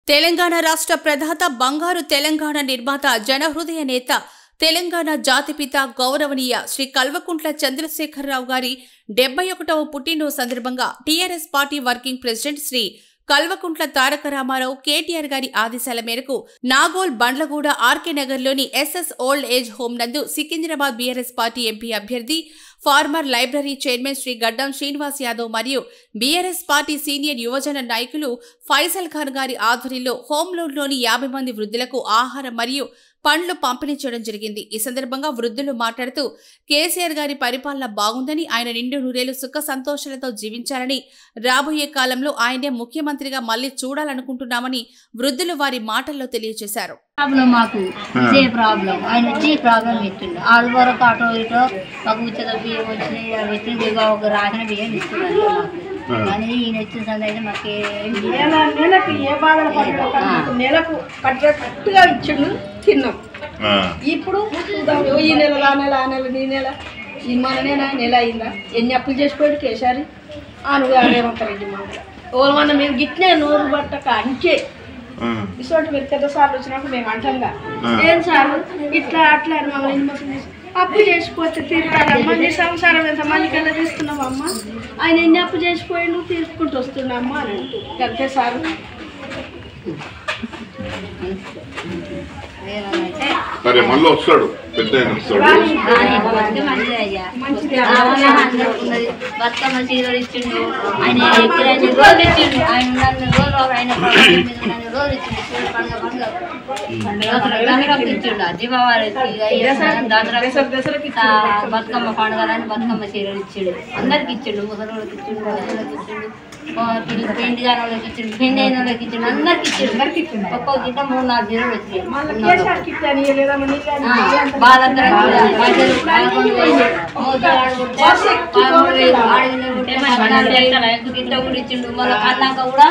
తెలంగాణ రాష్ట్ర ప్రధాత బంగారు తెలంగాణ నిర్మాత జనహృదయ నేత తెలంగాణ జాతిపిత గౌరవనీయ శ్రీ కల్వకుంట్ల చంద్రశేఖరరావు గారి 71వ పుట్టినరోజు సందర్భంగా TRS party working president Shri Kalvakuntla Taraka Ramarao KTR గారి ఆదేశాల మేరకు నాగోల్ బండ్లగూడ ఆర్కే నగర్లోని ఎస్ఎస్ ఓల్డ్ ఏజ్ హోమ్ నందు సికింద్రాబాద్ బీఆర్ఎస్ పార్టీ ఎంపీ అభ్యర్థి former library chairman Shri Gaddam Srinivas Yadav మరియు బీఆర్ఎస్ పార్టీ సీనియర్ యువజన నాయకులు ఫైసల్ ఖాన్ గారి ఆధ్వర్యంలో హోంలోని 50 మంది వృద్ధులకు ఆహారం మరియు పండ్లు పంపిణీ చేయడం జరిగింది। ఈ సందర్భంగా వృద్ధులు మాట్లాడుతూ కేసీఆర్ గారి పరిపాలన బాగుందని, ఆయన నిండు నూరేళ్లు సుఖ సంతోషాలతో జీవించాలని, రాబోయే కాలంలో ఆయనే ముఖ్యమంత్రిగా మళ్లీ చూడాలనుకుంటున్నామని వృద్ధులు వారి మాటల్లో తెలియజేశారు। మాకు ఇదే ప్రాబ్లం, ఆయన వచ్చి ప్రాబ్లం పెట్టిండు। ఆడు వరకు ఆటో ఇటో మాకు ఉచిత బియ్యం వచ్చినాయి, అవి వచ్చి ఒక రాసిన బియ్యం ఇస్తున్నారు మాకు। కానీ ఈయన వచ్చిన సందైతే మాకు నెలకు ఏ బాధలు పడుతుంది, నెలకు కట్టుగా ఇచ్చిండు, తిన్నాం। ఇప్పుడు ఈ నెల ఆ నెల ఆ నెల ఈ నెల ఈ మననేనా నెల అయిందా, ఎన్ని అప్పులు చేసిపోయాడు కేసీఆర్ నువ్వు రేవంత్ రెడ్డి మాట ఓమన్నా మేము గిట్నే నోరు పట్టక అంచే ఇటువంటి మీరు పెద్ద సార్లు వచ్చినప్పుడు మేము అంటాంగా ఏం సార్ ఇట్లా అట్లా మమ్మల్ని అప్పు చేసిపోతే తీరుతాడమ్మా, నీ సంసారం ఎంత మందికల్లా తీసుకున్నామమ్మ, ఆయన ఎన్ని అప్పు చేసిపోయి తీసుకుంటూ వస్తున్నామ్మా అని అంటూ అంతే సార్। సరే మళ్ళీ వస్తాడు, పెద్ద బతుకమ్మ చీరలు ఇచ్చిండు, ఆయన రోజులు ఇచ్చిండు, ఆయన రోజులు ఇచ్చిండు, పండుగ ఇచ్చిండు, దీపావళికి బతుకమ్మ పండుగలని బతుకమ్మ చీరలు ఇచ్చిండు, అందరికి ఇచ్చిండు, ముసలికి ఇచ్చిండు, వయసులకు ఇచ్చిండు, పెండి కాని వాళ్ళకి ఇచ్చిండు, పెండి అయిన వాళ్ళకి ఇచ్చిండు, అందరికి ఇచ్చిండు। ఒక్కొక్క గిట్ట 3-4 చీరలు వచ్చినాయి। ఇచ్చిండు, మళ్ళీ అన్నాక కూడా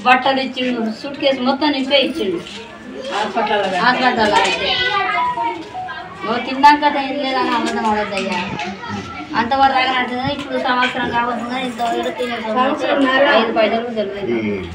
బట్టలు ఇచ్చిండు, సూట్ కేసు మొత్తం నింపే ఇచ్చిండు హాస్పిటల్ అయితే। నువ్వు తిన్నాక లేదని అబద్ధం అవద్దయ్యా, అంతవరకు రాగానే ఇప్పుడు సంవత్సరం కావద్దు, ఇంత 5 పైసలు తెలియదు।